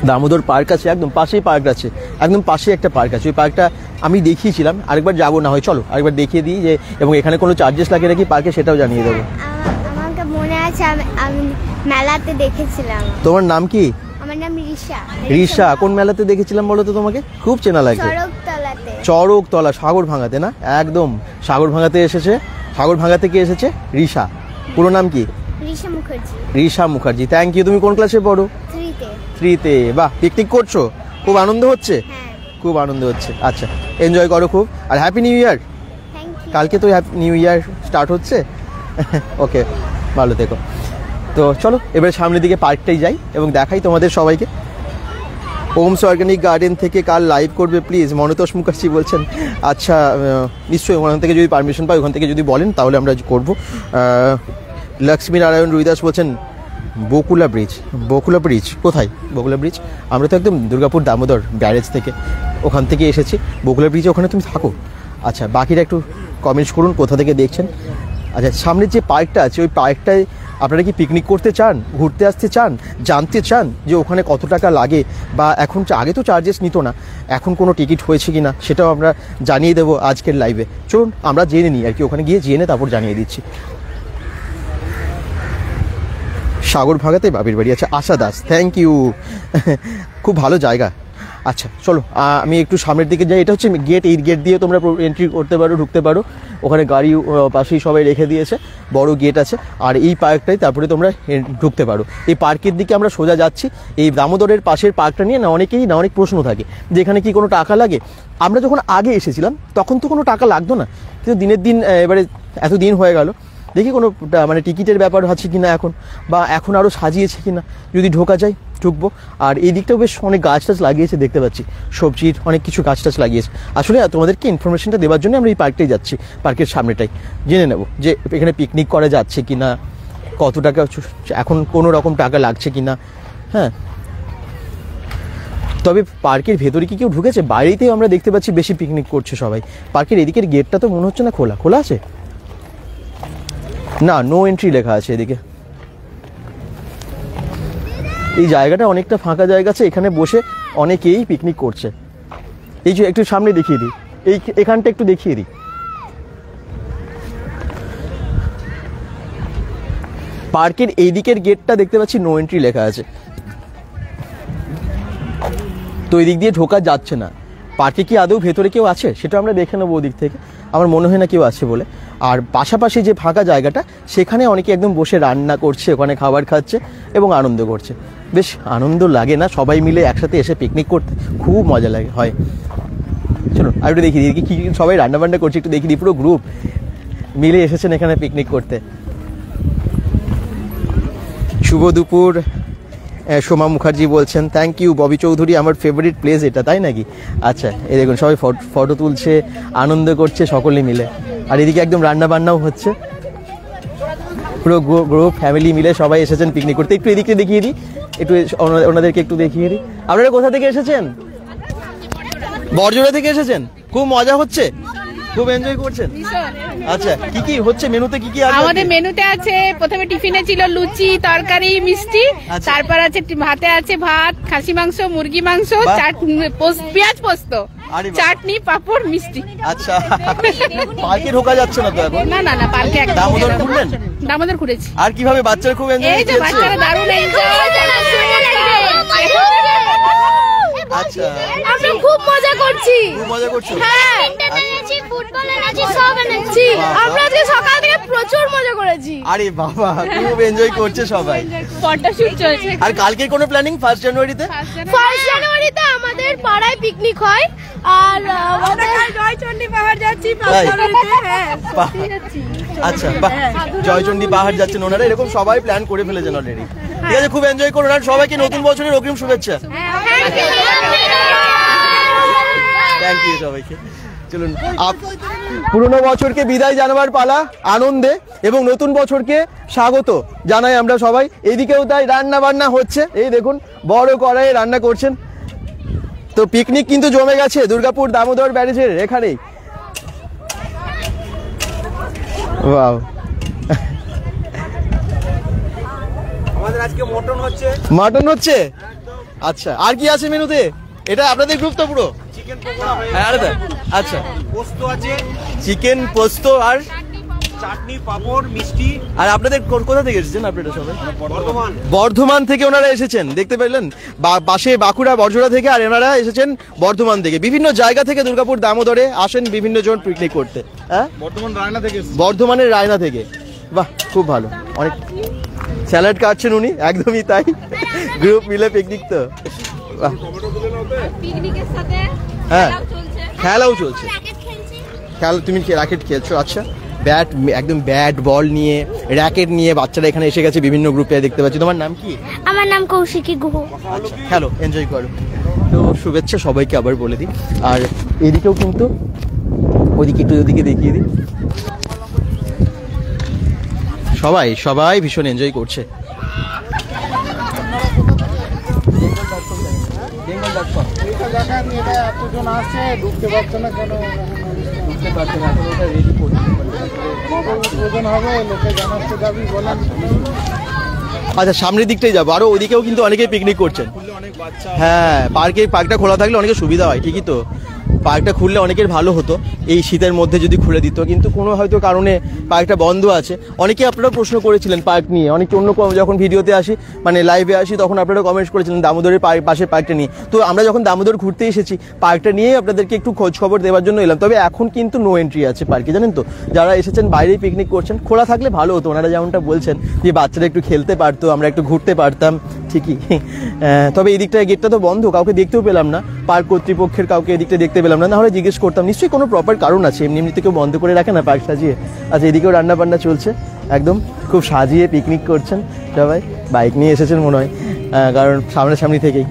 দামোদর পার্ক আছে, একদম পাশেই পার্ক আছে, একদম পাশে একটা পার্ক আছে। ওই পার্কটা আমি দেখিয়েছিলাম, আরেকবার যাবো না হয়, চলো আরেকবার দেখিয়ে দিই যে, এবং এখানে কোনো চার্জেস লাগে নাকি পার্কে সেটাও জানিয়ে দেবো। আমাকে মনে আছে, আমি মেলাতে দেখেছিলাম। তোমার নাম কি? আমার নাম রিশা। রিশা, কোন মেলাতে দেখেছিলাম বলো তো? তোমাকে খুব চেনা লাগছে। চড়কতলাতে। চড়কতলা, সাগর ভাঙাতে না? একদম সাগর ভাঙাতে এসেছে। সাগর ভাঙা থেকে এসেছে রিশা। পুরো নাম কি? রিশা মুখার্জি। Risha Mukherjee, thank you. তুমি কোন ক্লাসে পড়ো? 3-তে। বাহ, পিকনিক করছো, খুব আনন্দ হচ্ছে? হ্যাঁ, খুব আনন্দ হচ্ছে। আচ্ছা, এনজয় করো খুব, আর happy new year. Thank you. কালকে তো হ্যাপি নিউ ইয়ার স্টার্ট হচ্ছে। ওকে, ভালো থেকো। তো চলো এবারে সামনের দিকে পার্কটাই যাই এবং দেখাই তোমাদের সবাইকে। ওমস অর্গানিক গার্ডেন থেকে কাল লাইভ করবে প্লিজ, মনতোষ মুখার্জি বলছেন। আচ্ছা, নিশ্চয়ই ওখান থেকে যদি পারমিশন পাই, ওখান থেকে যদি বলেন তাহলে আমরা করবো। লক্ষ্মী নারায়ণ রুইদাস বলছেন বকুলা ব্রিজ। বকুলা ব্রিজ কোথায়? বকুলা ব্রিজ আমরা তো একদম দুর্গাপুর দামোদর ব্যারেজ থেকে, ওখান থেকে এসেছি। বকুলা ব্রিজে ওখানে তুমি থাকো? আচ্ছা, বাকিরা একটু কমেন্টস করুন কোথা থেকে দেখছেন। আচ্ছা, সামনের যে পার্কটা আছে, ওই পার্কটায় আপনারা কি পিকনিক করতে চান, ঘুরতে আসতে চান, জানতে চান যে ওখানে কত টাকা লাগে, বা এখন আগে তো চার্জেস নিত না, এখন কোনো টিকিট হয়েছে কি না সেটাও আমরা জানিয়ে দেবো আজকের লাইভে। চলুন আমরা জেনে নিই আর কি, ওখানে গিয়ে জেনে তারপর জানিয়ে দিচ্ছি। সাগর ভাগাতে বাবির বাড়ি। আচ্ছা, আশা দাস, থ্যাংক ইউ। খুব ভালো জায়গা। আচ্ছা চলো, আমি একটু সামনের দিকে যাই। এটা হচ্ছে গেট, এই গেট দিয়ে তোমরা এন্ট্রি করতে পারো, ঢুকতে পারো। ওখানে গাড়ি পাশেই সবাই রেখে দিয়েছে, বড় গেট আছে। আর এই পার্কটাই তারপরে তোমরা ঢুকতে পারো। এই পার্কের দিকে আমরা সোজা যাচ্ছি। এই দামোদরের পাশের পার্কটা নিয়ে না অনেক প্রশ্ন থাকে যে এখানে কি কোনো টাকা লাগে। আমরা যখন আগে এসেছিলাম তখন তো কোনো টাকা লাগতো না, কিন্তু দিনের দিন এবারে এত দিন হয়ে গেল, দেখি কোনো মানে টিকিটের ব্যাপার আছে কি না এখন, বা এখন আরও সাজিয়েছে কি না। যদি ঢোকা যায় ঢুকবো। আর এই দিকটাও বেশ অনেক গাছ টাছ লাগিয়েছে দেখতে পাচ্ছি, সবজির অনেক কিছু গাছ টাছ লাগিয়েছে। আসলে তোমাদেরকে ইনফরমেশনটা দেওয়ার জন্য আমরা এই পার্কটাই যাচ্ছি, পার্কের সামনেটাই জেনে নেব যে এখানে পিকনিক করা যাচ্ছে কি না, কত টাকা এখন কোনো রকম টাকা লাগছে কি না। হ্যাঁ, তবে পার্কের ভেতরে কি কেউ ঢুকেছে? বাইরেতেই আমরা দেখতে পাচ্ছি বেশি পিকনিক করছে সবাই। পার্কের এদিকের গেটটা তো মনে হচ্ছে না খোলা। খোলা আছে না, নো এন্ট্রি লেখা আছে এদিকে। এই জায়গাটা অনেকটা ফাঁকা জায়গা আছে, এখানে বসে অনেকেই পিকনিক করছে। এই যে একটু সামনে দেখিয়ে দিই, এখানটা একটু দেখিয়ে দিই। পার্কের এই দিকের গেটটা দেখতে পাচ্ছি নো এন্ট্রি লেখা আছে, তো এই দিক দিয়ে ঢোকা যাচ্ছে না। পার্কে কি আদৌ ভেতরে কেউ আছে সেটা আমরা দেখে নেবো ওদিক থেকে, আমার মনে হয় না কেউ আছে বলে। আর পাশাপাশি যে ফাঁকা জায়গাটা, সেখানে অনেকে একদম বসে রান্না করছে, ওখানে খাবার খাচ্ছে এবং আনন্দ করছে। বেশ আনন্দ লাগে না সবাই মিলে একসাথে এসে পিকনিক করতে? খুব মজা লাগে হয়। চলুন আর একটু দেখি দিই কি সবাই রান্না বান্না করছে, একটু দেখি দিই। পুরো গ্রুপ মিলে এসেছেন এখানে পিকনিক করতে। শুভ দুপুর। সোমা মুখার্জি বলছেন থ্যাংক ইউ। ববি চৌধুরী, আমার ফেভারিট প্লেস এটা, তাই নাকি? আচ্ছা, এই দেখুন সবাই ফটো তুলছে, আনন্দ করছে সকলে মিলে। আর এদিকে একদম রান্না বান্নাও হচ্ছে, পুরো গ্রুপ ফ্যামিলি মিলে সবাই এসেছেন পিকনিক করতে। একটু এদিকে দেখিয়ে দিই, একটু ওনাদেরকে একটু দেখিয়ে দিই। আপনারা কোথা থেকে এসেছেন? বড়জোড়া থেকে এসেছেন। খুব মজা হচ্ছে, খুব এনজয় করছেন। আচ্ছা, কি কি হচ্ছে মেনুতে? কি কি আছে আমাদের মেনুতে? আছে প্রথমে টিফিনে ছিল লুচি, তরকারি, মিষ্টি। তারপর আছে ভাতে আছে ভাত, খাসি মাংস, মুরগি মাংস, পেঁয়াজ পোস্ত, চাটনি, পাপড়, মিষ্টি। আচ্ছা, পার্কে ঢোকা যাচ্ছে না তো এখন? না না না, পার্কে একদম। দামোদর ঘুরলেন? দামোদর ঘুরেছি। আর কিভাবে বাচ্চারা খুব এনজয় এই যে করছে? বাচ্চারা দারুণ এনজয়। আচ্ছা, আমরা খুব মজা করছি। খুব মজা করছো? হ্যাঁ, ফুটবল এনেছি, সব এনেছি। আমরা আজকে সকাল থেকে প্রচুর মজা করেছি। আরে বাবা, খুব এনজয় করছে সবাই। ফটোশুট চলছে। আর কালকে কোনো প্ল্যানিং 1 জানুয়ারিতে? 1 জানুয়ারিতে আমাদের পাড়ায় পিকনিক হয়। আর আমাদের জয়চণ্ডী পাহাড় যাচ্ছি 5 জানুয়ারিতে। হ্যাঁ, আচ্ছা, বাহ, জয়চণ্ডী পাহাড় যাচ্ছেন ওনারা, এরকম সবাই প্ল্যান করে ফেলেছেন অলরেডি। ঠিক আছে, খুব এনজয় করুন। আর সবাইকে নতুন বছরের অগ্রিম শুভেচ্ছা। থ্যাংক ইউ সবাইকে। চলুন পুরনো বছরকে বিদায় জানাবার পালা আনন্দে, এবং নতুন বছরকে স্বাগত জানাই আমরা সবাই। এদিকেও তাই রান্না বান্না হচ্ছে, এই দেখুন বড় কড়াইয়ে রান্না করছেন। তো পিকনিক কিন্তু জমে গেছে দুর্গাপুর দামোদর ব্যারেজের এখানেই। ওয়াও, আমাদের আজকে মটন হচ্ছে। মাটন হচ্ছে, আচ্ছা। আর কি আছে মেনুতে? এটা আপনাদের গ্রুপ তো পুরো? চিকেন পকোড়া হয়ে হ্যাঁ, আরে আচ্ছা, পোস্ত আছে, চিকেন পোস্ত আর চাটনি, পাপড়, মিষ্টি। আর আপনাদের কোথা থেকে এসেছেন আপনারা সবাই? বর্ধমান। বর্ধমান থেকে ওনারা এসেছেন, দেখতে পেলেন, পাশে বাঁকুড়া বর্জরা থেকে, আর এনারা এসেছেন বর্ধমান থেকে। বিভিন্ন জায়গা থেকে দুর্গাপুর দামোদরে আসেন বিভিন্ন জন পিকনিক করতে। হ্যাঁ, বর্ধমান রায়না থেকে। বর্ধমানের রায়না থেকে। বাহ, খুব ভালো। অনেক স্যালাড কাটছেন উনি, একদমই তাই, গ্রুপ মিলে পিকনিক তো। বাহ, পিকনিকের সাথে হ্যাঁ, খেলাও চলছে। খেলাও চলছে। খেলা, তুমি র্যাকেট খেলছো? আচ্ছা, ব্যাট, একদম ব্যাট বল নিয়ে, র্যাকেট নিয়ে বাচ্চারা এখানে এসে গেছে বিভিন্ন গ্রুপে, দেখতে পাচ্ছি। তোমার নাম কি? আমার নাম কৌশিকী গুহ। আচ্ছা, খেলো, এনজয় করো। তো শুভেচ্ছা সবাইকে আবার বলে দিই। আর এদিকেও কিন্তু, ওইদিকে একটু ওদিকে দেখিয়ে দিই, সবাই সবাই ভীষণ এনজয় করছে। আচ্ছা, সামনের দিকটাই যাবো, আরো ওইদিকেও কিন্তু অনেকে পিকনিক করছেন। হ্যাঁ, পার্কটা খোলা থাকলে অনেকের সুবিধা হয়, ঠিকই তো। পার্কটা খুললে অনেকের ভালো হতো, এই শীতের মধ্যে যদি খুলে দিত, কিন্তু কোনো হয়তো কারণে পার্কটা বন্ধ আছে। অনেকে আপনারা প্রশ্ন করেছিলেন পার্ক নিয়ে, অনেকে অন্য যখন ভিডিওতে আসি, মানে লাইভে আসি, তখন আপনারা কমেন্ট করেছিলেন দামোদরের পাশে পার্কটা নিয়ে। তো আমরা যখন দামোদর ঘুরতে এসেছি, পার্কটা নিয়ে আপনাদেরকে একটু খোঁজ খবর দেওয়ার জন্য এলাম। তবে এখন কিন্তু নো এন্ট্রি আছে পার্কে, জানেন তো। যারা এসেছেন বাইরেই পিকনিক করছেন, খোলা থাকলে ভালো হতো। ওনারা যেমনটা বলছেন যে বাচ্চারা একটু খেলতে পারতো, আমরা একটু ঘুরতে পারতাম, ঠিকই। তবে এই দিকটা গেটটা তো বন্ধ, কাউকে দেখতেও পেলাম না, পার্ক কর্তৃপক্ষের কাউকে এদিকটা দেখতে পেলাম না। নাহলে জিজ্ঞেস করতাম, নিশ্চয়ই কোনো প্রপার কারণ আছে, এমনিতে কেউ বন্ধ করে রাখে না পার্ক সাজিয়ে। আচ্ছা, এদিকেও রান্না বান্না চলছে, একদম খুব সাজিয়ে পিকনিক করছেন সবাই। বাইক নিয়ে এসেছেন মনে হয়, কারণ সামনাসামনি থেকেই।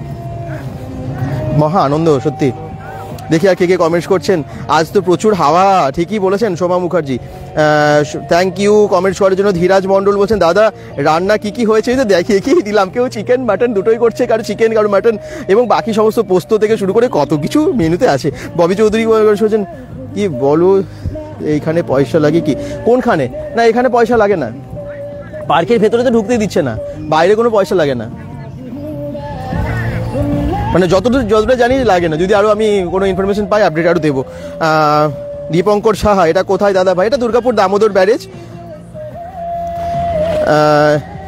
মহা আনন্দ সত্যি। দেখি আর কে কে কমেন্টস করছেন। আজ তো প্রচুর হাওয়া, ঠিকই বলেছেন Soma Mukherjee. Thank you comments করার জন্য। ধীরাজ মণ্ডল বলছেন, দাদা রান্না কি হয়েছে এই তো দেখিয়ে দিলাম। কেউ চিকেন মাটন দুটোই করছে, কারো চিকেন কারো মাটন, এবং বাকি সমস্ত পোস্ত থেকে শুরু করে কত কিছু মেনুতে আছে। ববি চৌধুরী বলছেন, কি বলো এইখানে পয়সা লাগে কি? কোনখানে? না, এখানে পয়সা লাগে না, পার্কের ভেতরে তো ঢুকতে দিচ্ছে না, বাইরে কোনো পয়সা লাগে না, মানে যতটা জানি লাগে না। যদি আরও আমি কোনো ইনফরমেশন পাই আপডেট আরও দেবো। দীপঙ্কর সাহা, এটা কোথায় দাদা ভাই? এটা দুর্গাপুর দামোদর ব্যারেজ,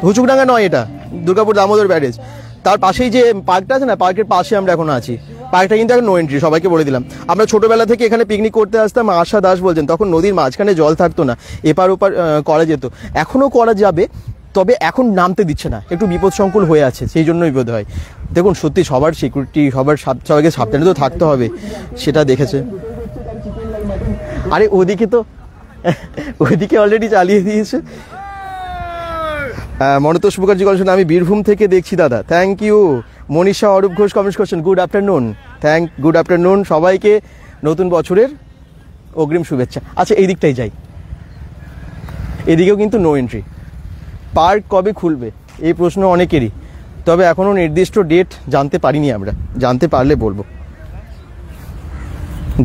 হুচুকডাঙ্গা নয়, এটা দুর্গাপুর দামোদর ব্যারেজ। তার পাশেই যে পার্কটা আছে না, পার্কের পাশে আমরা এখন আছি। পার্কটা কিন্তু এখন নো এন্ট্রি, সবাইকে বলে দিলাম। আমরা ছোটোবেলা থেকে এখানে পিকনিক করতে আসতাম। আশা দাস বলছেন, তখন নদীর মাঝখানে জল থাকতো না, এপার ওপার করা যেত। এখনও করা যাবে, তবে এখন নামতে দিচ্ছে না, একটু বিপদসংকুল হয়ে আছে, সেই জন্যই বোধ হয়। দেখুন, সত্যি সবার সিকিউরিটি, সবাইকে সাবধানে তো থাকতে হবে, সেটা দেখেছে। আরে ওদিকে তো, ওইদিকে অলরেডি চালিয়ে দিয়েছে। মনতোষ মুখার্জি বলছেন, আমি বীরভূম থেকে দেখছি দাদা, thank you. Manisha Arup Ghosh comments করছেন, গুড আফটারনুন। গুড আফটারনুন সবাইকে, নতুন বছরের অগ্রিম শুভেচ্ছা। আচ্ছা, এই দিকটাই যাই, এদিকেও কিন্তু নো এন্ট্রি। পার্ক কবে খুলবে এই প্রশ্ন অনেকেরই, তবে এখনও নির্দিষ্ট ডেট জানতে পারিনি আমরা, জানতে পারলে বলবো।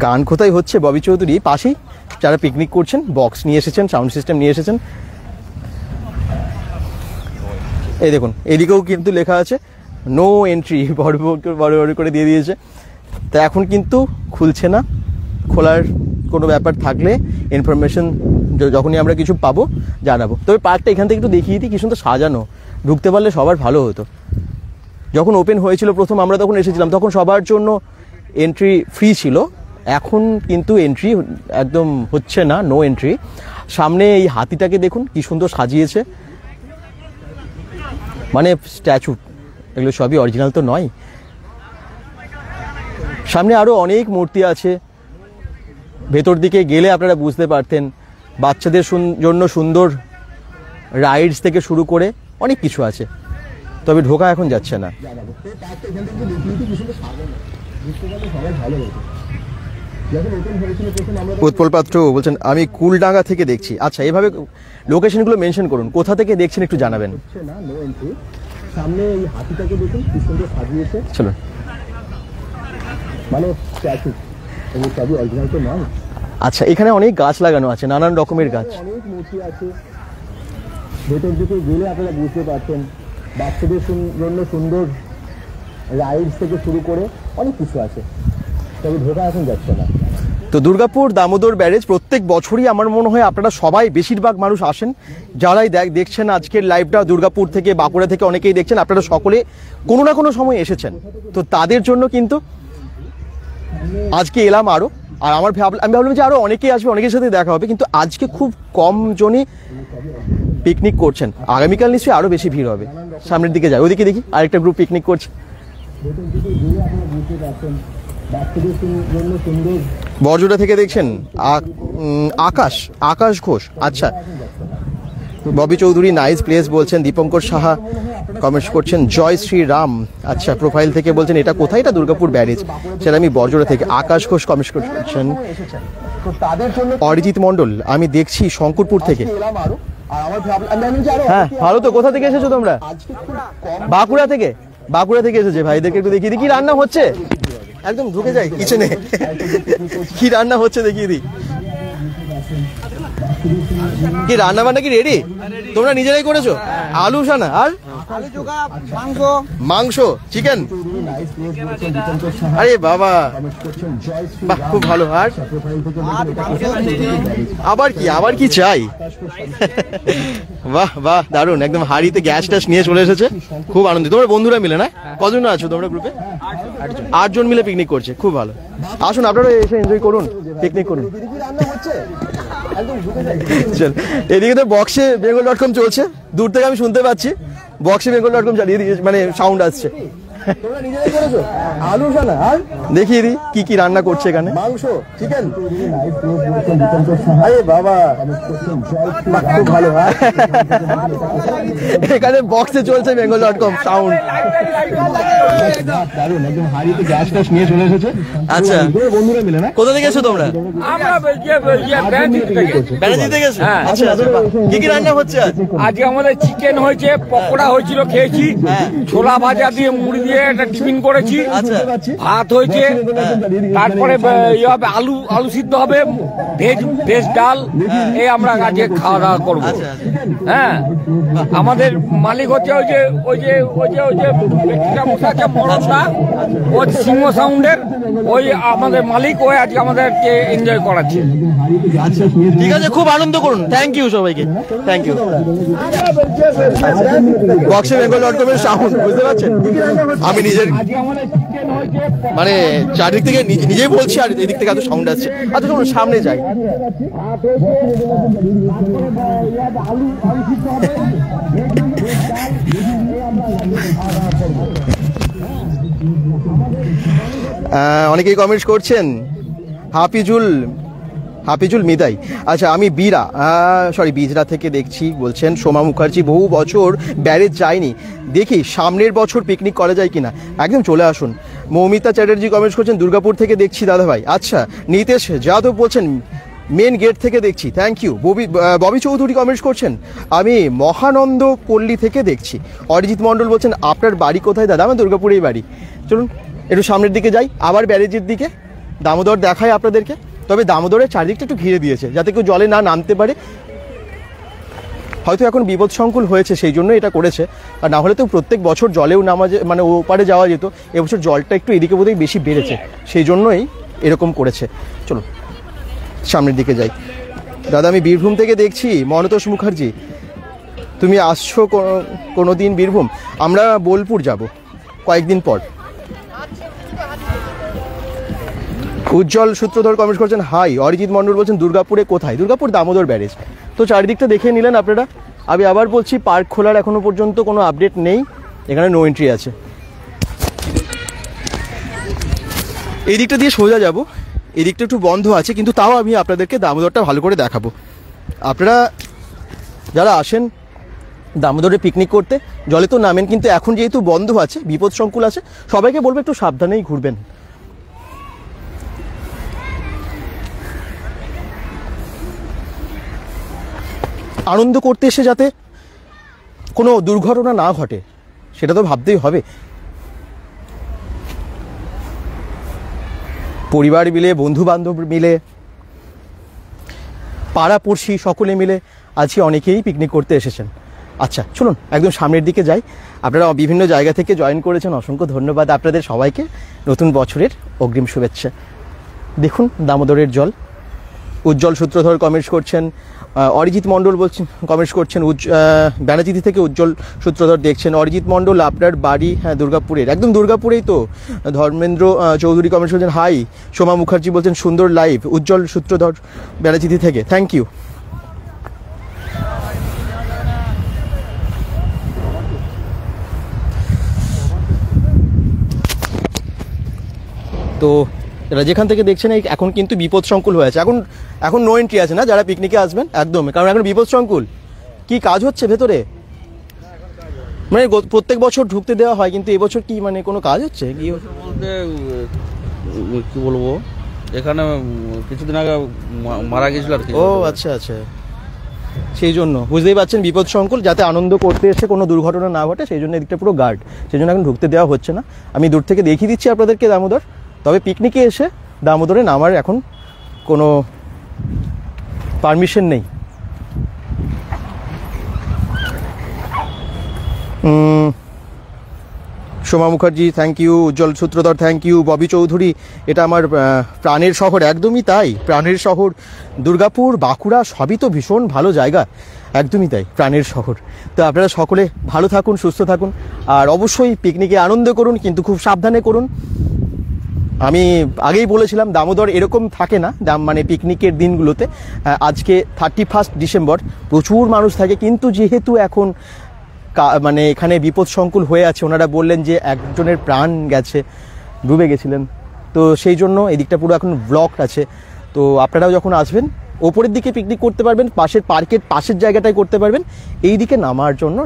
গান কোথায় হচ্ছে? ববি চৌধুরী পাশেই যারা পিকনিক করছেন, বক্স নিয়ে এসেছেন, সাউন্ড সিস্টেম নিয়ে এসেছেন। এই দেখুন, এদিকেও কিন্তু লেখা আছে নো এন্ট্রি, বড় বড় করে দিয়ে দিয়েছে। তা এখন কিন্তু খুলছে না, খোলার কোনো ব্যাপার থাকলে ইনফরমেশন যখনই আমরা কিছু পাবো জানাবো। তবে পার্কটা এখান থেকে একটু দেখিয়ে দিই, কি সুন্দর সাজানো, ঢুকতে পারলে সবার ভালো হতো। যখন ওপেন হয়েছিল প্রথম, আমরা তখন এসেছিলাম, তখন সবার জন্য এন্ট্রি ফ্রি ছিল। এখন কিন্তু এন্ট্রি একদম হচ্ছে না, নো এন্ট্রি। সামনে এই হাতিটাকে দেখুন কি সুন্দর সাজিয়েছে, মানে স্ট্যাচু, এগুলো সবই অরিজিনাল তো নয়। সামনে আরও অনেক মূর্তি আছে, ভেতর দিকে গেলে আপনারা বুঝতে পারতেন। বাচ্চাদের জন্য সুন্দর রাইডস থেকে শুরু করে অনেক কিছু আছে, তবে ঢোকা এখন যাচ্ছে না। উৎপল পাত্র বলছেন আমি কুলডাঙ্গা থেকে দেখছি। আচ্ছা, এভাবে লোকেশনগুলো মেনশন করুন, কোথা থেকে দেখছেন একটু জানাবেন। সামনে এই হাতিটাকে দেখুন কি সুন্দর সাজিয়েছে, চলো মানে স্ট্যাচু, এই সবই অরিজিনাল তো নয়। আচ্ছা, এখানে অনেক গাছ লাগানো আছে, নানান রকমের গাছ। অনেক মূর্তি আছে, ভেতর দিকে গেলে আপনারা বুঝতে পারছেন বাচ্চাদের জন্য সুন্দর রাইডস থেকে শুরু করে অনেক কিছু আছে, তবে ঢোকা এখন যাচ্ছে না। তো দুর্গাপুর দামোদর ব্যারেজ প্রত্যেক বছরই আমার মনে হয় আপনারা সবাই বেশিরভাগ মানুষ আসেন, যারাই দেখছেন আজকের লাইভটা দুর্গাপুর থেকে বাঁকুড়া থেকে অনেকেই দেখছেন, আপনারা সকলে কোনো না কোনো সময় এসেছেন। তো তাদের জন্য কিন্তু আজকে এলাম আরও, আর আমি ভাবলাম যে আরও অনেকেই আসবে, অনেকের সাথে দেখা হবে, কিন্তু আজকে খুব কম জনই পিকনিক করছেন। আগামীকাল নিশ্চয়ই আরও বেশি ভিড় হবে। সামনের দিকে যাই, ওদিকে দেখি আরেকটা গ্রুপ পিকনিক করছে। বরজোড়া থেকে দেখছেন আকাশ ঘোষ। আচ্ছা, ববি চৌধুরী নাইস প্লেস বলছেন। দীপঙ্কর সাহা কমেন্টস করছেন জয় শ্রীরাম। আচ্ছা, প্রোফাইল থেকে বলছেন এটা কোথায়, এটা দুর্গাপুর ব্যারেজ, সেটা আমি বরজোড়া থেকে। আকাশ ঘোষ কমেন্টস করছেন। অরিজিৎ মণ্ডল আমি দেখছি শঙ্করপুর থেকে। হ্যাঁ, ভালো তো। কোথা থেকে এসেছো তোমরা? বাঁকুড়া থেকে। বাঁকুড়া থেকে এসেছে ভাইদেরকে একটু দেখিয়ে দিই কি রান্না হচ্ছে। একদম ঢুকে যাই কিচেনে, কি রান্না হচ্ছে দেখিয়ে দিই। কি রান্না বান্না কি রেডি? তোমরা নিজেরাই করেছো? আলু সানা আর মাংস, চিকেন। আরে বাবা, বাহ, খুব ভালো। আর আবার কি চাই? বাহ বাহ, দারুণ। একদম হাড়িতে গ্যাস ট্যাস নিয়ে চলে এসেছে, খুব আনন্দিত। তোমরা বন্ধুরা মিলে না? কজন আছো তোমরা গ্রুপে? 8 জন মিলে পিকনিক করছে, খুব ভালো। আসুন আপনারা এসে এনজয় করুন, পিকনিক করুন। চল, এদিকে তো বক্সে bengal.com চলছে, দূর থেকে আমি শুনতে পাচ্ছি। বক্সে bengal.com চালিয়ে দিয়েছে, মানে সাউন্ড আসছে। আলু সানা আর দেখিয়ে দিই কি কি রান্না করছে এখানে। মাংস, চিকেন। আরে বাবা, খুব ভালো। এখানে বক্সে চলছে bengal.com সাউন্ড। আচ্ছা, বন্ধুরা মিলে না? কোথা থেকে এসো তোমরা? ব্যানার্জি থেকে এসো। আচ্ছা, কি কি রান্না হচ্ছে আজকে? আমাদের চিকেন হয়েছে, পকোড়া হয়েছিল, খেয়েছি। ছোলা ভাজা দিয়ে মুড়ি দিয়ে একটা টিফিন করেছি। আচ্ছা, ভাত হয়েছে, তারপরে আলু সিদ্ধ হবে, ভেজ ডাল। এই আমরা আজকে খাওয়া দাওয়া করবো। হ্যাঁ, আমাদের মালিক হচ্ছে ওই যে মরণদা, ওই সিংহ সাউন্ডের ওই আমাদের মালিক, ওই আজকে আমাদেরকে এনজয় করাচ্ছে। ঠিক আছে, খুব আনন্দ করুন। থ্যাংক ইউ সবাইকে, থ্যাংক ইউ। বক্সে bengal.com এর সাউন্ড বুঝতে পারছেন? আমি নিজের মানে চারদিক থেকে নিজেই বলছি, আর এদিক থেকে এত সাউন্ড আসছে। আচ্ছা, চলুন সামনে যাই। অনেকেই কমেন্টস করছেন। হাফিজুল মিদাই। আচ্ছা, আমি বিজরা থেকে দেখছি বলছেন। সোমা মুখার্জি বহু বছর ব্যারেজ যায়নি, দেখি সামনের বছর পিকনিক করা যায় কিনা। একদম চলে আসুন। মৌমিতা চ্যাটার্জি কমেন্টস করছেন দুর্গাপুর থেকে দেখছি দাদা ভাই। আচ্ছা, নিতেশ যাদব বলছেন মেন গেট থেকে দেখছি, thank you. Bobby Chowdhury comments করছেন আমি মহানন্দ পল্লী থেকে দেখছি। অরিজিৎ মণ্ডল বলছেন আপনার বাড়ি কোথায় দাদা? আমার দুর্গাপুরেই বাড়ি। চলুন একটু সামনের দিকে যাই, আবার ব্যারেজের দিকে। দামোদর দেখায় আপনাদেরকে, তবে দামোদরের চারদিকটা একটু ঘিরে দিয়েছে যাতে কেউ জলে না নামতে পারে। হয়তো এখন বিপদ সংকুল হয়েছে সেই জন্য এটা করেছে, আর না হলে তো প্রত্যেক বছর জলেও নামা মানে ওপারে যাওয়া যেত। এবছর জলটা একটু এদিকে বোধহয় বেশি বেড়েছে, সেই জন্যই এরকম করেছে। চলো সামনের দিকে যাই। দাদা আমি বীরভূম থেকে দেখছি। মনতোষ মুখার্জি, তুমি আসছো কোনো দিন বীরভূম? আমরা বোলপুর যাব কয়েকদিন পর। উজ্জ্বল সূত্রধর কমেন্ট করছেন হাই। অরিজিৎ মণ্ডল বলছেন দুর্গাপুরে কোথায়? দুর্গাপুর দামোদর ব্যারেজ। তো চারিদিকটা দেখে নিলেন আপনারা। আমি আবার বলছি, পার্ক খোলার এখনো পর্যন্ত কোনো আপডেট নেই, এখানে নো এন্ট্রি আছে। এই দিকটা দিয়ে সোজা যাব, এই দিকটা একটু বন্ধ আছে, কিন্তু তাও আমি আপনাদেরকে দামোদরটা ভালো করে দেখাবো। আপনারা যারা আসেন দামোদরে পিকনিক করতে জলে তো নামেন, কিন্তু এখন যেহেতু বন্ধ আছে, বিপদ সংকুল আছে, সবাইকে বলবো একটু সাবধানেই ঘুরবেন। আনন্দ করতে এসে যাতে কোনো দুর্ঘটনা না ঘটে সেটা তো ভাবতেই হবে। পরিবার মিলে, বন্ধু বান্ধব মিলে, পাড়াপড়শি সকলে মিলে আজকে অনেকেই পিকনিক করতে এসেছেন। আচ্ছা চলুন একদম সামনের দিকে যাই। আপনারা বিভিন্ন জায়গা থেকে জয়েন করেছেন, অসংখ্য ধন্যবাদ আপনাদের সবাইকে। নতুন বছরের অগ্রিম শুভেচ্ছা। দেখুন দামোদরের জল। উজ্জ্বল সূত্রধর কমেন্টস করছেন, অরিজিৎ মণ্ডল বলছেন, কমেন্টস করছেন, ব্যানাচিতি থেকে উজ্জ্বল সূত্রধর দেখছেন। অরিজিৎ মণ্ডল আপনার বাড়ি? হ্যাঁ দুর্গাপুরের, একদম দুর্গাপুরেই তো। ধর্মেন্দ্র চৌধুরী কমেন্টস করছেন হাই। সোমা মুখার্জি বলছেন সুন্দর লাইভ। উজ্জ্বল সূত্রধর ব্যানাচিতি থেকে, থ্যাংক ইউ। তো এরা যেখান থেকে দেখছেন এখন কিন্তু বিপদ সংকুল হয়েছে। এখন নো এন্ট্রি আছে না যারা পিকনিকে আসবেন, একদম, কারণ এখন বিপদ সংকুল। কি কাজ হচ্ছে ভেতরে? মানে প্রত্যেক বছর ঢুকতে দেওয়া হয়, কিন্তু এবছর কি মানে কোনো কাজ হচ্ছে কি বলতে কি বলবো, এখানে কিছুদিন আগে মারা গেছিল আর কি। ও আচ্ছা আচ্ছা, সেই জন্য বুঝতেই পারছেন বিপদ সংকুল, যাতে আনন্দ করতে এসে কোনো দুর্ঘটনা না ঘটে সেই জন্য এদিকটা পুরো গার্ড, সেই জন্য এখন ঢুকতে দেওয়া হচ্ছে না। আমি দূর থেকে দেখিয়ে দিচ্ছি আপনাদেরকে দামোদর। তবে পিকনিকে এসে দামোদরে নামার এখন কোনো পারমিশন নেই। Soma Mukherjee thank you. Ujjwal Sutradhar thank you. Bobby Chowdhury এটা আমার প্রাণের শহর, একদমই তাই, প্রাণের শহর। দুর্গাপুর, বাঁকুড়া সবই তো ভীষণ ভালো জায়গা, একদমই তাই, প্রাণের শহর। তো আপনারা সকলে ভালো থাকুন, সুস্থ থাকুন, আর অবশ্যই পিকনিকে আনন্দ করুন, কিন্তু খুব সাবধানে করুন। আমি আগেই বলেছিলাম দামোদর এরকম থাকে না, মানে পিকনিকের দিনগুলোতে। আজকে 31 ডিসেম্বর, প্রচুর মানুষ থাকে, কিন্তু যেহেতু এখন মানে এখানে বিপদ সংকুল হয়ে আছে, ওনারা বললেন যে একজনের প্রাণ গেছে, ডুবে গেছিলেন, তো সেই জন্য এদিকটা পুরো এখন ব্লকড আছে। তো আপনারাও যখন আসবেন ওপরের দিকে পিকনিক করতে পারবেন, পাশের পার্কের পাশের জায়গাটায় করতে পারবেন, এই দিকে নামার জন্য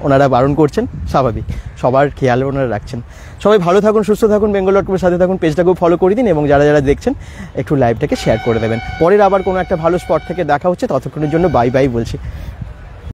ওনারা বারণ করছেন, স্বাভাবিক, সবার খেয়াল ওনারা রাখছেন। সবাই ভালো থাকুন, সুস্থ থাকুন, বেঙ্গল.com-এর সাথে থাকুন, পেজটাকেও ফলো করে দিন, এবং যারা যারা দেখছেন একটু লাইভটাকে শেয়ার করে দেবেন। পরের আবার কোনো একটা ভালো স্পট থেকে দেখা হচ্ছে, ততক্ষণের জন্য বাই বাই বলছি।